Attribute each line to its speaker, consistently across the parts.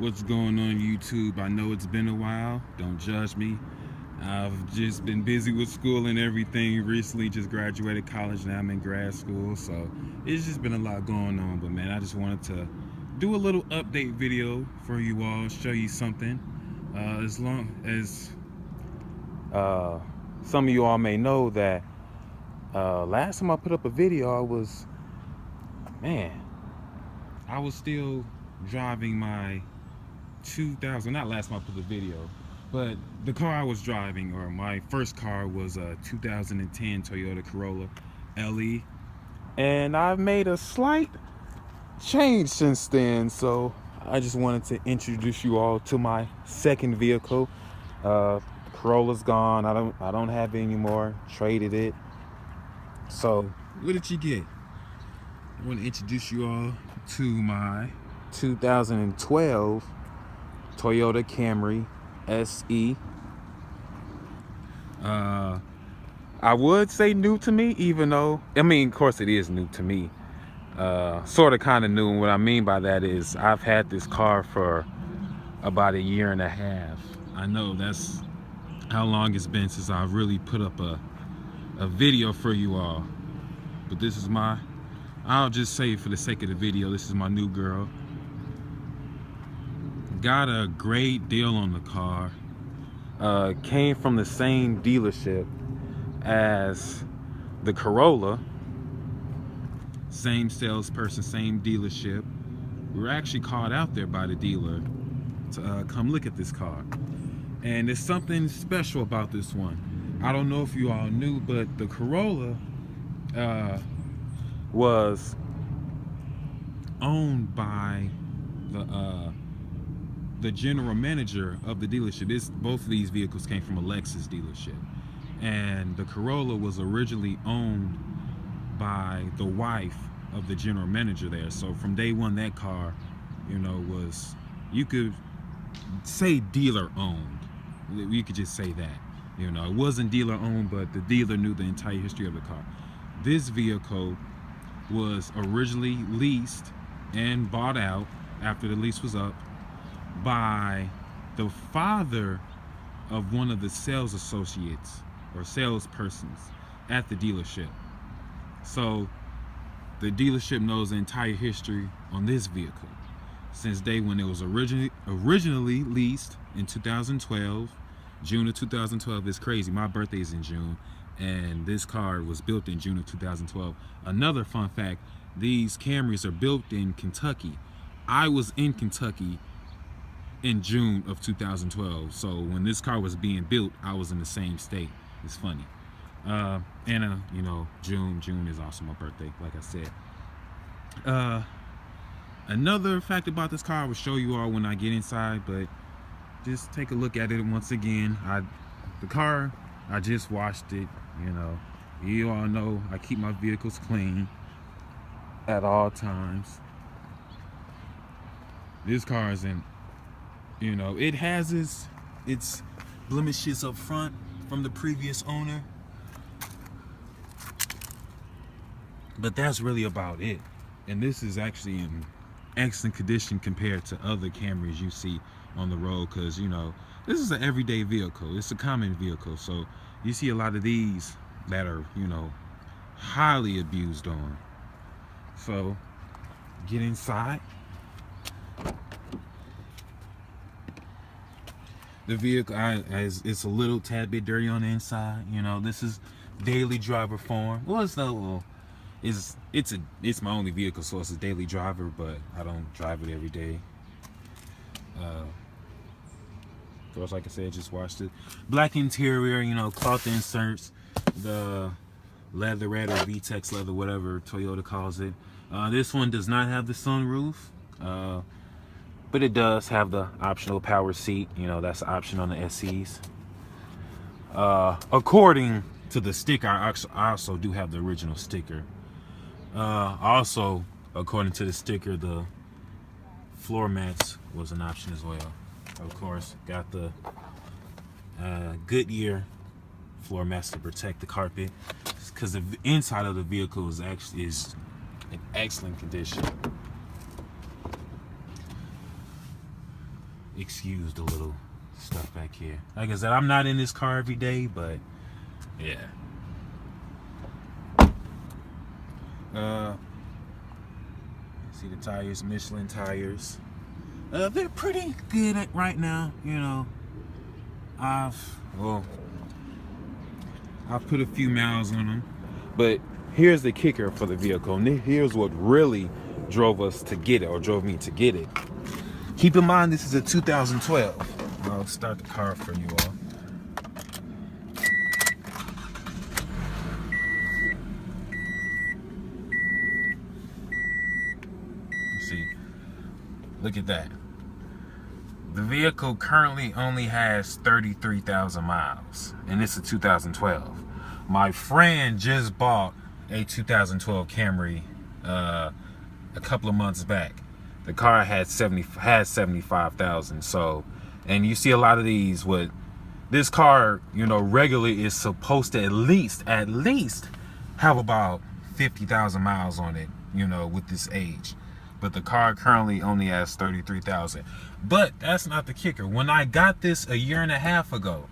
Speaker 1: What's going on YouTube? I know it's been a while. Don't judge me. I've just been busy with school and everything. Recently just graduated college. Now I'm in grad school. So it's just been a lot going on. But man, I just wanted to do a little update video for you all. Show you something. As long as some of you all may know that last time I put up a video, I was still driving my 2000, not last time I put the video, but the car I was driving, or my first car, was a 2010 Toyota Corolla LE, and I've made a slight change since then. So I just wanted to introduce you all to my second vehicle. Corolla's gone. I don't have it anymore. Traded it. So what did you get? I want to introduce you all to my 2012 Toyota Camry SE. I would say new to me, even though, I mean, of course it is new to me. Sort of kind of new, and what I mean by that is I've had this car for about 1.5 years. I know that's how long it's been since I really put up a video for you all. But this is I'll just say, for the sake of the video, this is my new girl. Got a great deal on the car. Came from the same dealership as the Corolla. Same salesperson, same dealership. We were actually called out there by the dealer to come look at this car. And there's something special about this one. I don't know if you all knew, but the Corolla was owned by the general manager of the dealership. Both of these vehicles came from a Lexus dealership, and the Corolla was originally owned by the wife of the general manager there. So from day one, that car, was, you could say, dealer owned. You could just say that. It wasn't dealer owned, but the dealer knew the entire history of the car. This vehicle was originally leased and bought out after the lease was up by the father of one of the sales associates or salespersons at the dealership. So the dealership knows the entire history on this vehicle since day when it was originally leased in 2012. June of 2012 is crazy. My birthday is in June, and this car was built in June of 2012. Another fun fact, these Camrys are built in Kentucky. I was in Kentucky in June of 2012, so when this car was being built, I was in the same state. It's funny. June is also my birthday, like I said. Another fact about this car I will show you all when I get inside, but just take a look at it once again. The car, I just washed it. You all know I keep my vehicles clean at all times. This car isn't, it has its blemishes up front from the previous owner, but that's really about it. And this is actually in excellent condition compared to other Camrys you see on the road, because this is an everyday vehicle. It's a common vehicle, so you see a lot of these that are highly abused on. So get inside. The vehicle it's a little tad bit dirty on the inside. This is daily driver form. Well, it's my only vehicle, so it's a daily driver, but I don't drive it every day. Of course, like I said, just washed it. Black interior, cloth inserts, the leatherette or VTEX leather, whatever Toyota calls it. This one does not have the sunroof, but it does have the optional power seat. That's an option on the SEs. According to the sticker, I also do have the original sticker. Also, according to the sticker, the floor mats was an option as well. Of course, got the Goodyear floor mats to protect the carpet, because the inside of the vehicle is in excellent condition. excuse the little stuff back here. Like I said, I'm not in this car every day, but yeah. See the tires, Michelin tires. They're pretty good right now, you know. I've put a few miles on them, but here's the kicker for the vehicle, and here's what really drove us to get it, or drove me to get it. Keep in mind, this is a 2012. I'll start the car for you all. See, look at that. The vehicle currently only has 33,000 miles, and it's a 2012. My friend just bought a 2012 Camry a couple of months back. The car had 75,000. So, and you see a lot of these with this car, you know, regularly is supposed to at least have about 50,000 miles on it, you know, with this age. But the car currently only has 33,000. But that's not the kicker. When I got this a year and a half ago,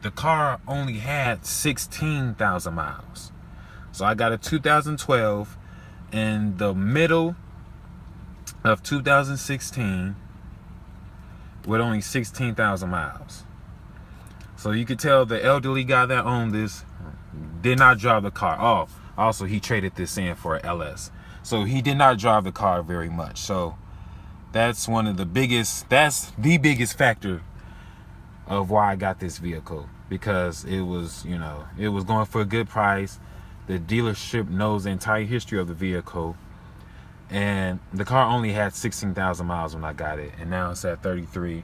Speaker 1: the car only had 16,000 miles. So I got a 2012 in the middle of 2016 with only 16,000 miles. So you could tell the elderly guy that owned this did not drive the car. Oh, also he traded this in for an LS. So he did not drive the car very much. So that's the biggest factor of why I got this vehicle, because it was, you know, it was going for a good price. The dealership knows the entire history of the vehicle, and the car only had 16,000 miles when I got it, and now it's at 33.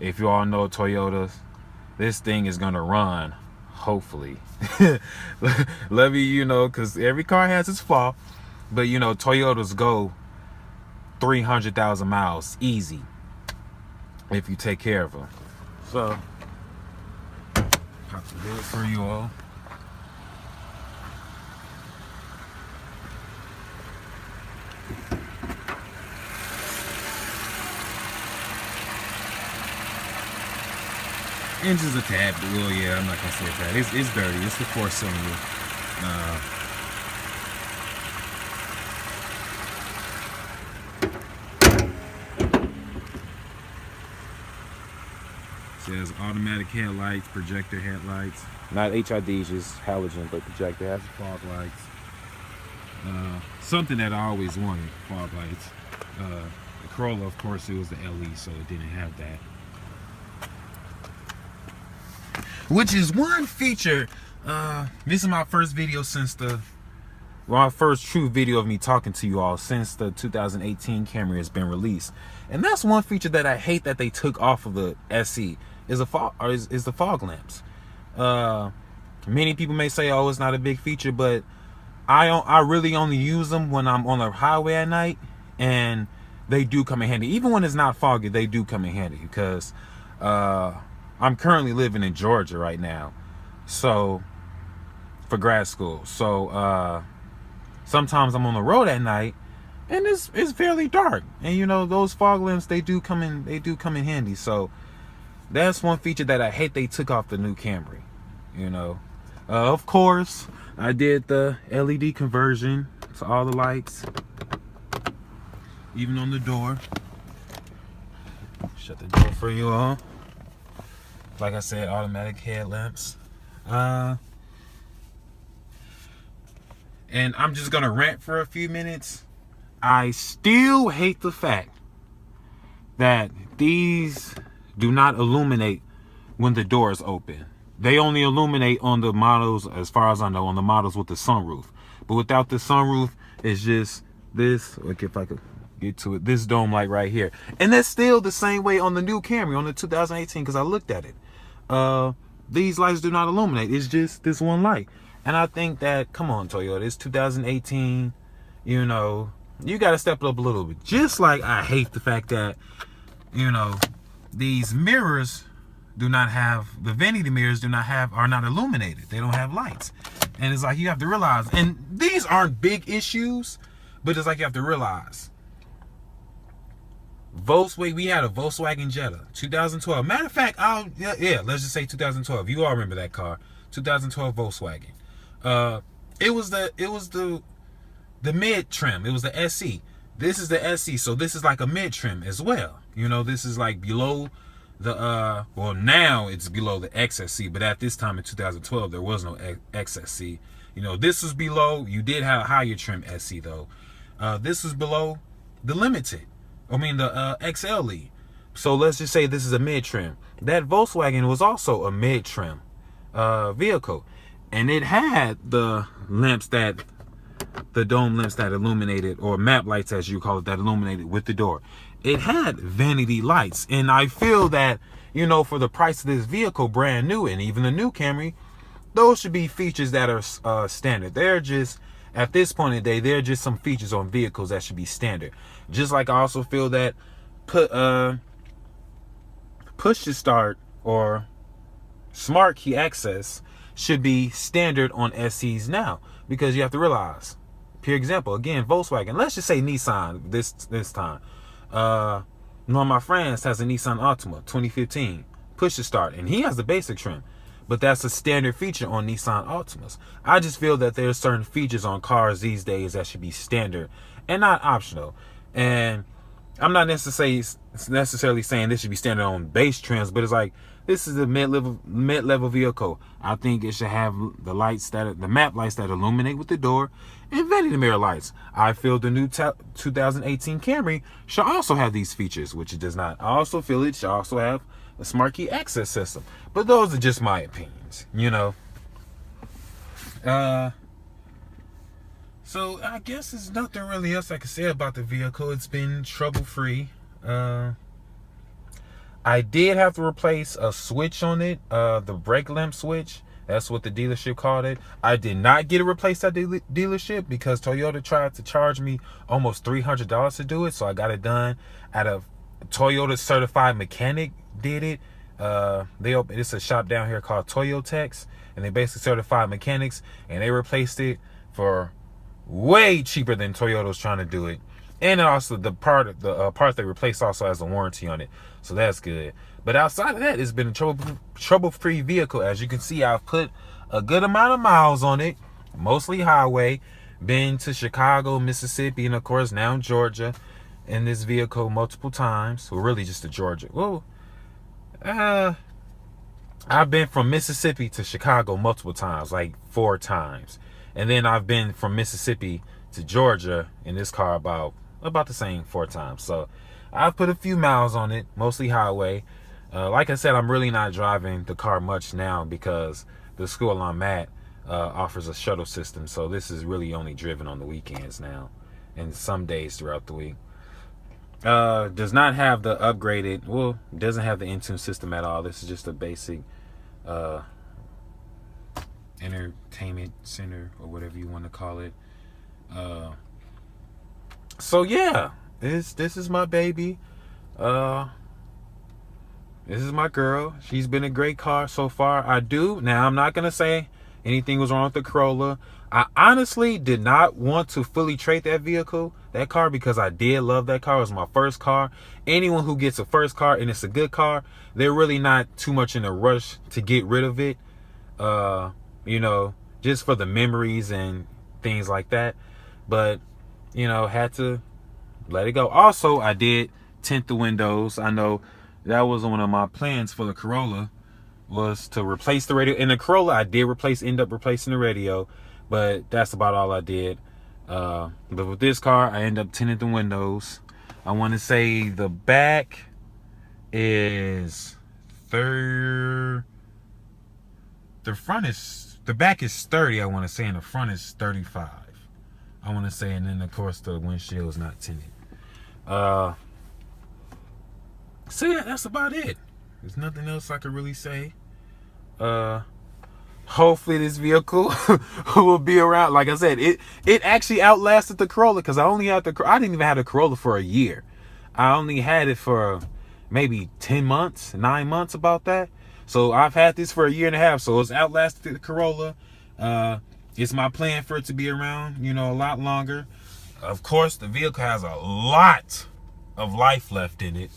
Speaker 1: If you all know Toyotas, this thing is gonna run, hopefully. Let me, you know, because every car has its flaw. But, you know, Toyotas go 300,000 miles easy if you take care of them. So, pop the hood for you all. Engine's a tad, well, yeah, I'm not gonna say a tad. It's dirty. It's the 4-cylinder. Says automatic headlights, projector headlights. Not HIDs, just halogen, but projector has fog lights. Something that I always wanted, fog lights. The Corolla, of course, it was the LE, so it didn't have that. Which is one feature. This is my first video since my first true video of me talking to you all since the 2018 Camry has been released. And that's one feature that I hate that they took off of the SE is the fog lamps. Many people may say, oh, it's not a big feature, but I really only use them when I'm on the highway at night, and they do come in handy. Even when it's not foggy, they do come in handy, because I'm currently living in Georgia right now, so for grad school. So sometimes I'm on the road at night, and it's fairly dark, and you know, those fog lamps, they do come in handy. So that's one feature that I hate they took off the new Camry. You know, of course, I did the LED conversion to all the lights, even on the door. Shut the door for you all. Like I said, automatic headlamps. And I'm just gonna rant for a few minutes. I still hate the fact that these do not illuminate when the door is open. They only illuminate on the models, as far as I know, on the models with the sunroof. But without the sunroof, it's just this, like if I could get to it, this dome light right here. And that's still the same way on the new Camry, on the 2018, because I looked at it. These lights do not illuminate. It's just this one light. And I think that, come on, Toyota, it's 2018, you know, you got to step it up a little bit. Just like I hate the fact that, you know, these mirrors do not have, the vanity mirrors are not illuminated. They don't have lights. And it's like, you have to realize, and these aren't big issues, but it's like you have to realize, Volkswagen, we had a Volkswagen Jetta, 2012. Matter of fact, let's just say 2012. You all remember that car, 2012 Volkswagen. It was the mid trim. It was the SE. This is the SE, so this is like a mid trim as well. You know, this is like below the well, now it's below the XSC, but at this time in 2012 there was no XSC. You know, this was below. You did have a higher trim SE though. This was below the limited. I mean the XLE. So let's just say this is a mid trim. That Volkswagen was also a mid trim vehicle, and it had the lamps that, the dome lamps that illuminated, or map lights as you call it, that illuminated with the door. It had vanity lights, and I feel that, you know, for the price of this vehicle, brand new, and even the new Camry, those should be features that are standard. They're just, at this point in the day, they're just some features on vehicles that should be standard. Just like I also feel that push to start or smart key access should be standard on SEs now, because you have to realize, pure example, again, Volkswagen, let's just say Nissan this time. One of my friends has a Nissan Altima 2015 push to start, and he has the basic trim, but that's a standard feature on Nissan Altimas. I just feel that there's certain features on cars these days that should be standard and not optional. And I'm not necessarily saying this should be standard on base trims, but it's like, this is a mid-level vehicle. I think it should have the lights the map lights that illuminate with the door, and vanity mirror lights. I feel the new 2018 Camry should also have these features, which it does not. I also feel it should also have a smart key access system. But those are just my opinions, you know. So I guess there's nothing really else I can say about the vehicle. It's been trouble-free. I did have to replace a switch on it, the brake lamp switch. That's what the dealership called it. I did not get it replaced at the dealership because Toyota tried to charge me almost $300 to do it. So I got it done at a Toyota certified mechanic did it. It's a shop down here called Toyotex, and they basically certify mechanics, and they replaced it for way cheaper than Toyota's trying to do it. And also the part they replaced also has a warranty on it, so that's good. But outside of that, it's been a trouble-free vehicle. As you can see, I've put a good amount of miles on it, mostly highway. Been to Chicago, Mississippi, and of course now Georgia in this vehicle multiple times. Well, really just to Georgia. Well, I've been from Mississippi to Chicago multiple times, like 4 times. And then I've been from Mississippi to Georgia in this car about the same 4 times. So I've put a few miles on it, mostly highway. Like I said, I'm really not driving the car much now because the school I'm at offers a shuttle system. So this is really only driven on the weekends now and some days throughout the week. Does not have the upgraded, well, doesn't have the Intune system at all. This is just a basic entertainment center or whatever you want to call it. So yeah, this is my baby. This is my girl. She's been a great car so far. Now I'm not gonna say anything was wrong with the Corolla. I honestly did not want to fully trade that car, because I did love that car. It was my first car. Anyone who gets a first car and it's a good car, they're really not too much in a rush to get rid of it. You know, just for the memories and things like that. But, you know, had to let it go. Also, I did tint the windows. I know that was one of my plans for the Corolla, was to replace the radio. In the Corolla, I did end up replacing the radio, but that's about all I did. But with this car, I end up tinting the windows. I want to say the back is the back is 30, I want to say, and the front is 35. I want to say, and then of course the windshield is not tinted. So yeah, that's about it. There's nothing else I could really say. Hopefully this vehicle will be around. Like I said, it actually outlasted the Corolla, because I didn't even have the Corolla for a year. I only had it for maybe 10 months, 9 months, about that. So I've had this for a year and a half. So it's outlasted the Corolla. It's my plan for it to be around, you know, a lot longer. Of course, the vehicle has a lot of life left in it.